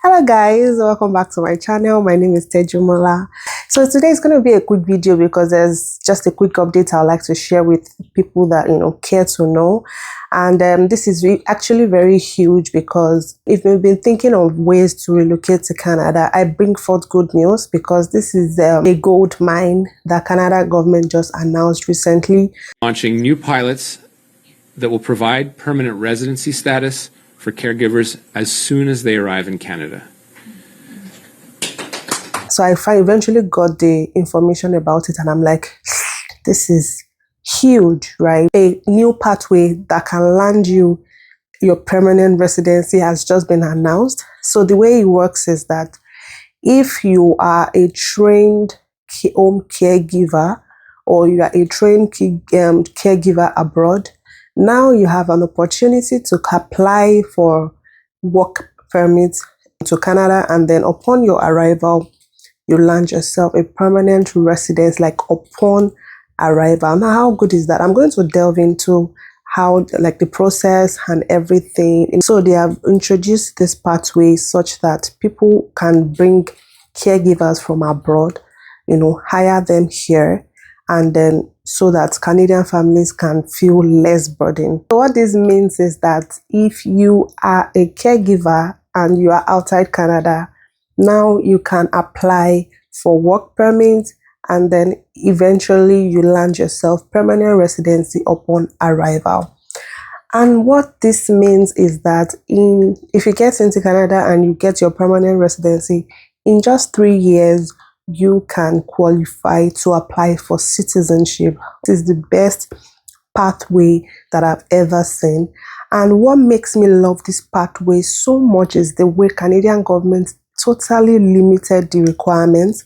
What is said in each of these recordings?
Hello guys, welcome back to my channel. My name is Tejumola. So today is going to be a quick video because there's just a quick update I'd like to share with people that care to know. And this is actually very huge because if you've been thinking of ways to relocate to Canada, I bring forth good news because this is a gold mine that Canada government just announced recently. Launching new pilots that will provide permanent residency status for caregivers as soon as they arrive in Canada. So I eventually got the information about it and I'm like, this is huge, right? A new pathway that can land you your permanent residency has just been announced. So the way it works is that if you are a trained home caregiver or you are a trained caregiver abroad, now you have an opportunity to apply for work permits to Canada, and then upon your arrival, you land yourself a permanent residence like upon arrival. Now, how good is that? I'm going to delve into how the process and everything. And so they have introduced this pathway such that people can bring caregivers from abroad, hire them here, and then so that Canadian families can feel less burden. So what this means is that if you are a caregiver and you are outside Canada, now you can apply for work permits and then eventually you land yourself permanent residency upon arrival. And what this means is that if you get into Canada and you get your permanent residency, in just 3 years, you can qualify to apply for citizenship. This is the best pathway that I've ever seen. And what makes me love this pathway so much is the way Canadian government totally limited the requirements.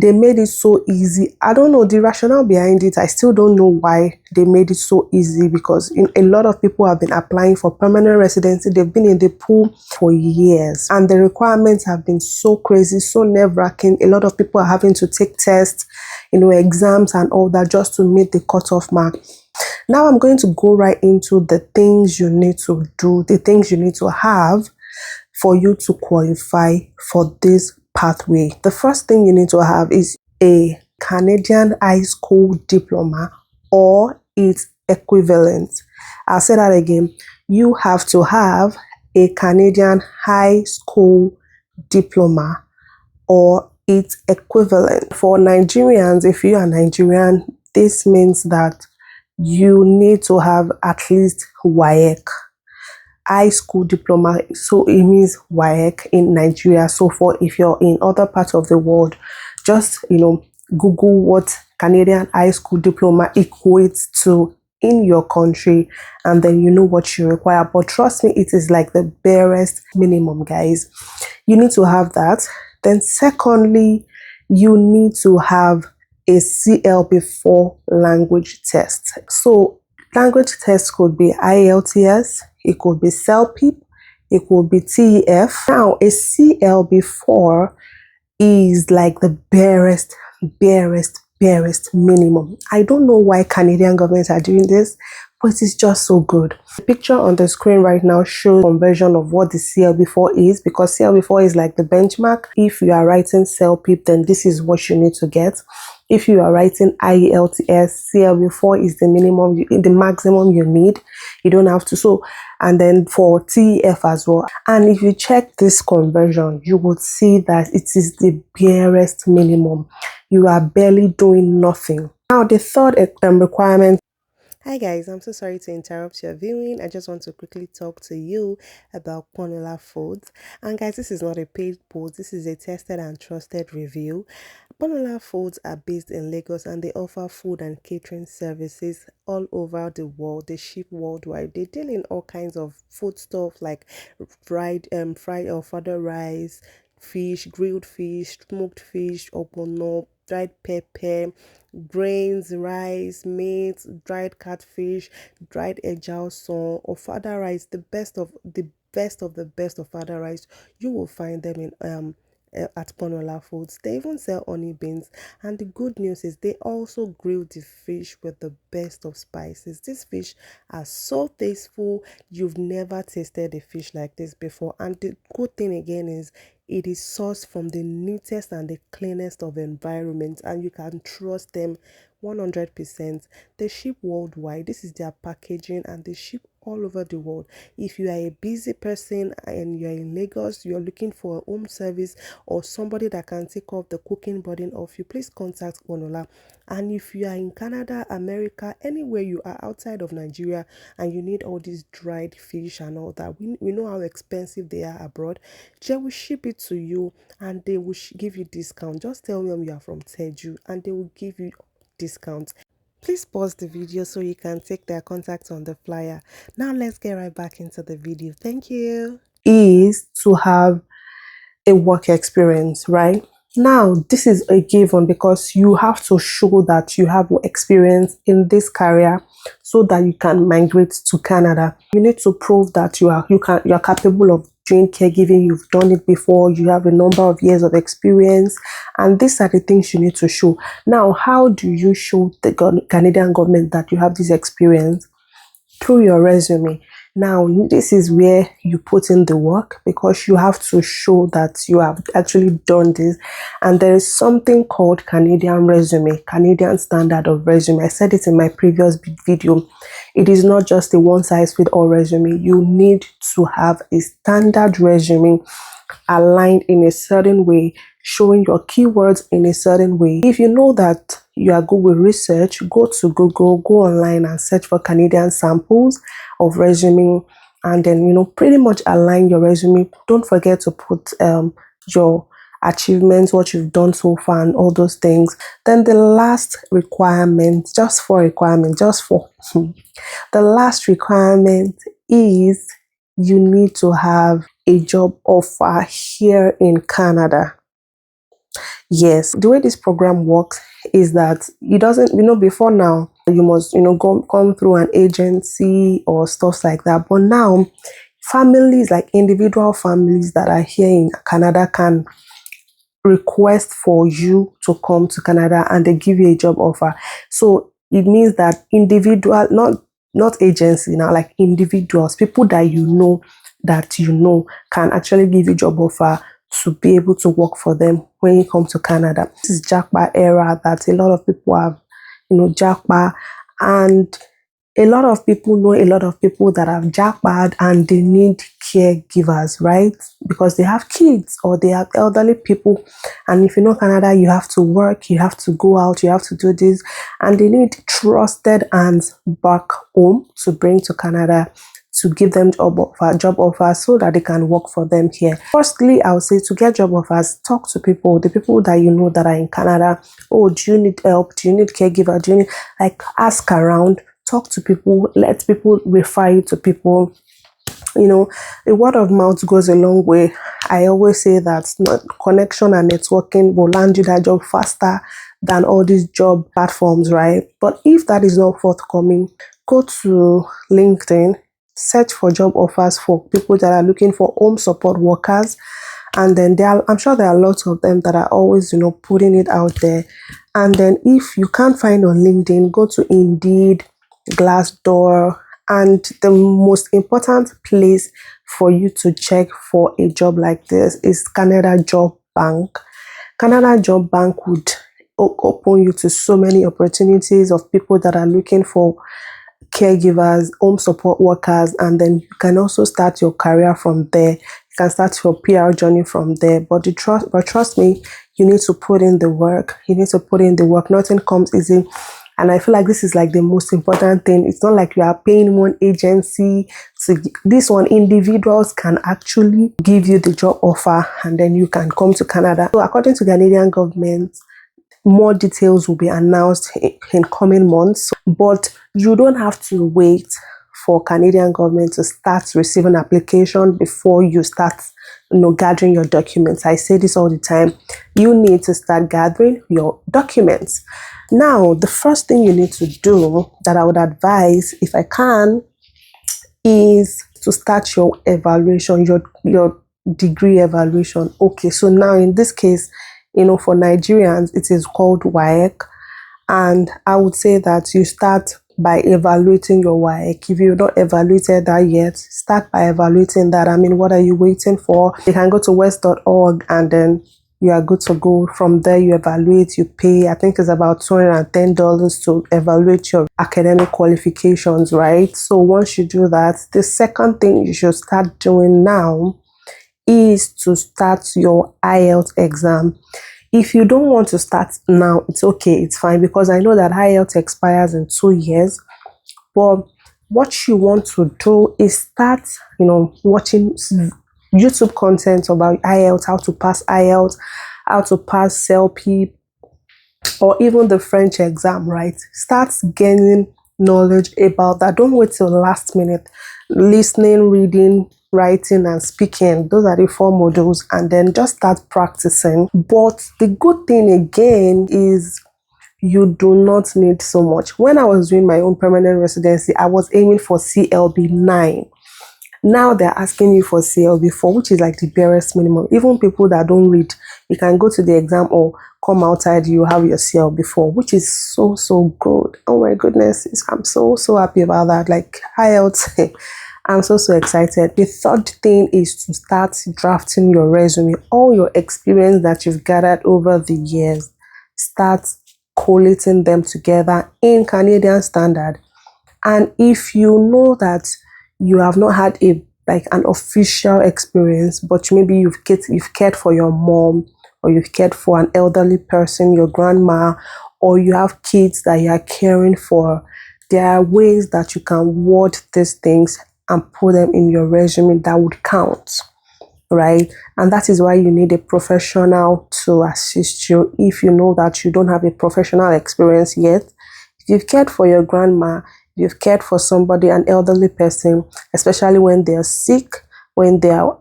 They made it so easy. I don't know the rationale behind it. I still don't know why they made it so easy, because a lot of people have been applying for permanent residency. They've been in the pool for years and the requirements have been so crazy, so nerve-wracking. A lot of people are having to take tests, exams and all that just to meet the cutoff mark. Now I'm going to go right into the things you need to do, the things you need to have for you to qualify for this pathway. The first thing you need to have is a Canadian high school diploma or its equivalent. I'll say that again. You have to have a Canadian high school diploma or its equivalent. For Nigerians, if you are Nigerian, this means that you need to have at least WAEC. High school diploma, so it means WAEC in Nigeria. So if you're in other parts of the world, just Google what Canadian high school diploma equates to in your country, and then you know what you require. But trust me, it is like the barest minimum, guys. You need to have that. Then secondly, you need to have a CLB4 language test. So language test could be IELTS, it could be CELPIP, it could be TEF. Now, a CLB4 is like the barest minimum. I don't know why Canadian governments are doing this, but it's just so good. The picture on the screen right now shows a conversion of what the CLB4 is, because CLB4 is like the benchmark. If you are writing CELPIP, then this is what you need to get. If you are writing IELTS, CLB4 is the minimum, the maximum you need. You don't have to. So, and then for TEF as well. And if you check this conversion, you would see that it is the barest minimum. You are barely doing nothing. Now, the third requirement. Hi guys, I'm so sorry to interrupt your viewing. I just want to quickly talk to you about Ponola Foods. And guys, this is not a paid post. This is a tested and trusted review. Ponola Foods are based in Lagos and they offer food and catering services all over the world. They ship worldwide. They deal in all kinds of food stuff like fried or further rice, fish, grilled fish, smoked fish, ogbono, dried pepper, grains, rice, meat, dried catfish, dried ejalson, or fada rice. The best of the best of the best of fada rice. You will find them in at Ponola Foods. They even sell honey beans, and the good news is they also grill the fish with the best of spices. These fish are so tasteful. You've never tasted a fish like this before. And the good thing again is it is sourced from the neatest and the cleanest of environments, and you can trust them 100%. They ship worldwide. This is their packaging, and they ship all over the world. If you are a busy person and you're in Lagos, you're looking for a home service or somebody that can take off the cooking burden off you, please contact Onola. And if you are in Canada, America, anywhere you are outside of Nigeria and you need all these dried fish and all that, we know how expensive they are abroad. They will ship it to you, and they will give you discount. Just tell them you are from Teju and they will give you discount. Please pause the video so you can take their contact on the flyer. Now let's get right back into the video. Thank you. Is to have a work experience, right? Now, this is a given because you have to show that you have experience in this career so that you can migrate to Canada. You need to prove that you're capable of doing caregiving. You've done it before. You have a number of years of experience, and these are the things you need to show. Now, how do you show the Canadian government that you have this experience? Through your resume. Now, this is where you put in the work because you have to show that you have actually done this. And there is something called Canadian resume, Canadian standard of resume. I said it in my previous video. It is not just a one-size-fits-all resume. You need to have a standard resume aligned in a certain way, showing your keywords in a certain way. If you know that you are good with research, go to Google, go online and search for Canadian samples of resume, and then pretty much align your resume. Don't forget to put your achievements, what you've done so far, and all those things. Then the last requirement, the last requirement is you need to have a job offer here in Canada. Yes, the way this program works is that it doesn't, before now, you must, come through an agency or stuff like that. But now, families, like individual families that are here in Canada, can request for you to come to Canada and they give you a job offer. So it means that individual, not agency now, like individuals, people that can actually give you job offer to be able to work for them when you come to Canada. This is Jackpot era that a lot of people have, Jackpot, and a lot of people know a lot of people that have jackpot and they need caregivers, right? Because they have kids or they have elderly people. And if you know Canada, you have to work, you have to go out, you have to do this. And they need trusted hands back home to bring to Canada to give them job offers so that they can work for them here. Firstly, I would say to get job offers, talk to people, the people that you know that are in Canada. Oh, do you need help? Do you need caregiver? Do you need, ask around. Talk to people, let people refer you to people. The word of mouth goes a long way. I always say that connection and networking will land you that job faster than all these job platforms, right? But if that is not forthcoming, go to LinkedIn, search for job offers for people that are looking for home support workers. And then I'm sure there are lots of them that are always, putting it out there. And then if you can't find on LinkedIn, go to Indeed, Glassdoor, and the most important place for you to check for a job like this is Canada Job Bank. Canada Job Bank would open you to so many opportunities of people that are looking for caregivers, home support workers, and then you can also start your career from there. You can start your PR journey from there. But trust me, you need to put in the work. Nothing comes easy. And I feel like this is like the most important thing. It's not like you are paying one agency to this one. Individuals can actually give you the job offer and then you can come to Canada. So according to Canadian government, more details will be announced in coming months, but you don't have to wait for Canadian government to start receiving application before you start gathering your documents. I say this all the time. You need to start gathering your documents. Now, the first thing you need to do that I would advise, if I can, is to start your evaluation, your degree evaluation. Okay, so now in this case, for Nigerians, it is called WAEC. And I would say that you start by evaluating your WAEC. If you've not evaluated that yet, start by evaluating that. I mean, what are you waiting for? You can go to west.org and then you are good to go. From there, you evaluate, you pay, I think it's about $210 to evaluate your academic qualifications, right? So once you do that, the second thing you should start doing now is to start your IELTS exam. If you don't want to start now, it's okay, it's fine, because I know that IELTS expires in 2 years. But what you want to do is start, watching YouTube content about IELTS, how to pass IELTS, how to pass CELP, or even the French exam, right? Start gaining knowledge about that. Don't wait till last minute. Listening, reading, writing, and speaking, those are the 4 modules, and then just start practicing. But the good thing again is you do not need so much. When I was doing my own permanent residency, I was aiming for CLB 9. Now they're asking you for CLB 4, which is like the barest minimum. Even people that don't read, you can go to the exam or come outside, you have your CLB 4, which is so good. Oh my goodness, I'm so happy about that. Like IELTS, I'm so excited. The third thing is to start drafting your resume. All your experience that you've gathered over the years, start collating them together in Canadian standard. And if you know that you have not had an official experience, but maybe you've cared for your mom, or you've cared for an elderly person, your grandma, or you have kids that you are caring for, there are ways that you can word these things and put them in your resume that would count, right? And that is why you need a professional to assist you. If you know that you don't have a professional experience yet, if you've cared for your grandma, you've cared for somebody, an elderly person, especially when they're sick, when they are,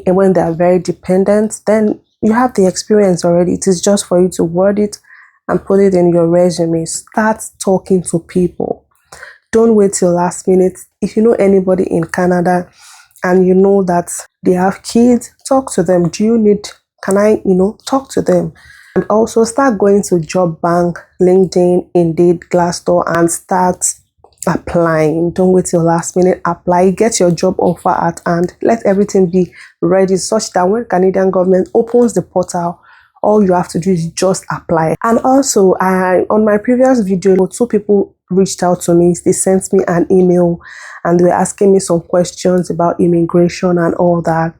when they are very dependent, then you have the experience already. It is just for you to word it and put it in your resume. Start talking to people. Don't wait till last minute. If you know anybody in Canada and you know that they have kids, talk to them. Can I talk to them? And also start going to Job Bank, LinkedIn, Indeed, Glassdoor, and start applying. Don't wait till last minute. Apply, get your job offer at hand. Let everything be ready such that when Canadian government opens the portal, all you have to do is just apply. And also, on my previous video, 2 people reached out to me. They sent me an email and they were asking me some questions about immigration and all that.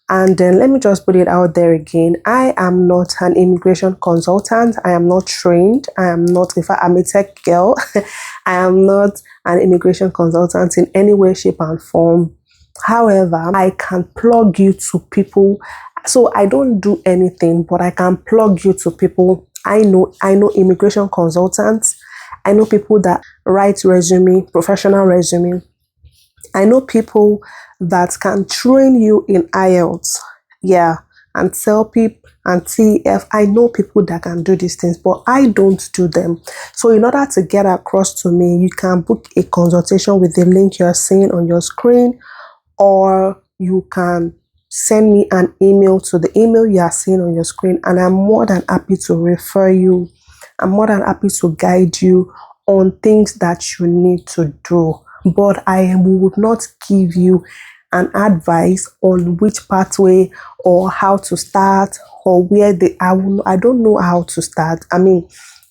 And then let me just put it out there again. I am not an immigration consultant. I am not trained. I'm a tech girl. I am not an immigration consultant in any way, shape, and form. However, I can plug you to people. So I don't do anything, but I can plug you to people. I know immigration consultants. I know people that write resume, professional resume. I know people that can train you in IELTS, and CELP and TEF. I know people that can do these things, but I don't do them. So in order to get across to me, you can book a consultation with the link you're seeing on your screen, or you can send me an email to the email you are seeing on your screen, and I'm more than happy to refer you. I'm more than happy to guide you on things that you need to do. But I would not give you an advice on which pathway or how to start or I don't know how to start. I mean,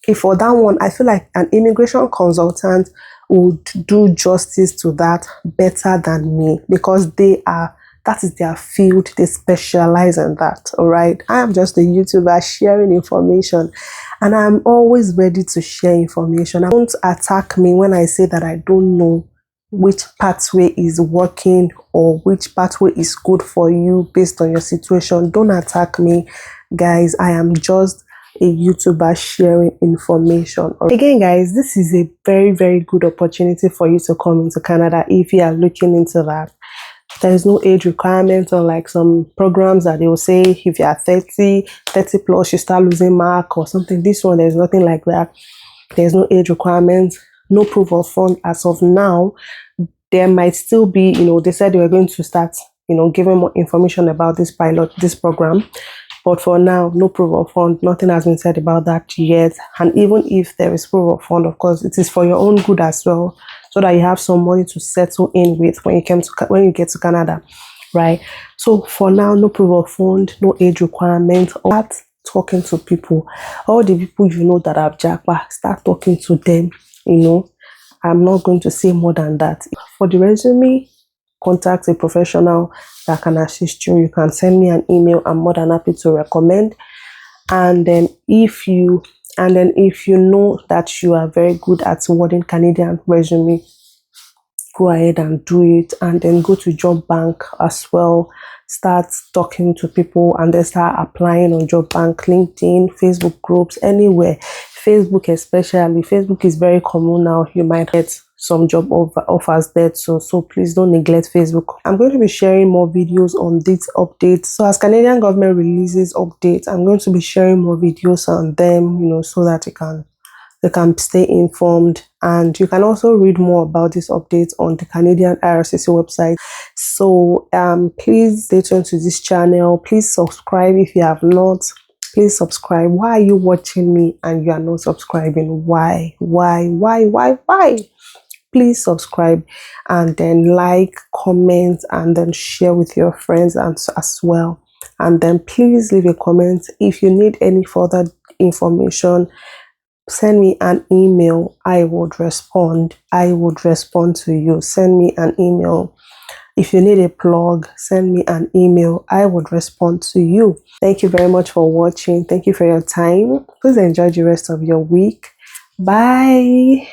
if for that one, I feel like an immigration consultant would do justice to that better than me, because that is their field. They specialize in that. All right. I am just a YouTuber sharing information, and I'm always ready to share information. Don't attack me when I say that I don't know which pathway is working or which pathway is good for you based on your situation. Don't attack me, guys. I am just a YouTuber sharing information. Again, guys, this is a very, very good opportunity for you to come into Canada if you are looking into that. There is no age requirement, unlike some programs that they will say if you are 30 plus, you start losing mark or something. This one, there's nothing like that. There's no age requirement, no proof of fund as of now. There might still be, they said they were going to start giving more information about this program. But for now, no proof of fund. Nothing has been said about that yet. And even if there is proof of fund, of course, it is for your own good as well, so that you have some money to settle in with when you get to Canada, right? So for now, no proof of fund, no age requirement. Start talking to people. All the people that are Japa, start talking to them. I'm not going to say more than that. For the resume, contact a professional that can assist you. You can send me an email. I'm more than happy to recommend. And then if you know that you are very good at wording Canadian resume, go ahead and do it. And then go to job bank as well. Start talking to people and then start applying on job bank, LinkedIn, Facebook groups, anywhere. Facebook especially. Facebook is very common now. You might get some job offers there too. So please don't neglect Facebook. I'm going to be sharing more videos on these updates. So as Canadian government releases updates, I'm going to be sharing more videos on them, so that they can stay informed. And you can also read more about these updates on the Canadian IRCC website. So please stay tuned to this channel. Please subscribe if you have not. Please subscribe. Why are you watching me and you are not subscribing? Why? Please subscribe and then like, comment, and then share with your friends as well. And then please leave a comment. If you need any further information, send me an email. I would respond. To you. Send me an email. If you need a plug, send me an email. I would respond to you. Thank you very much for watching. Thank you for your time. Please enjoy the rest of your week. Bye.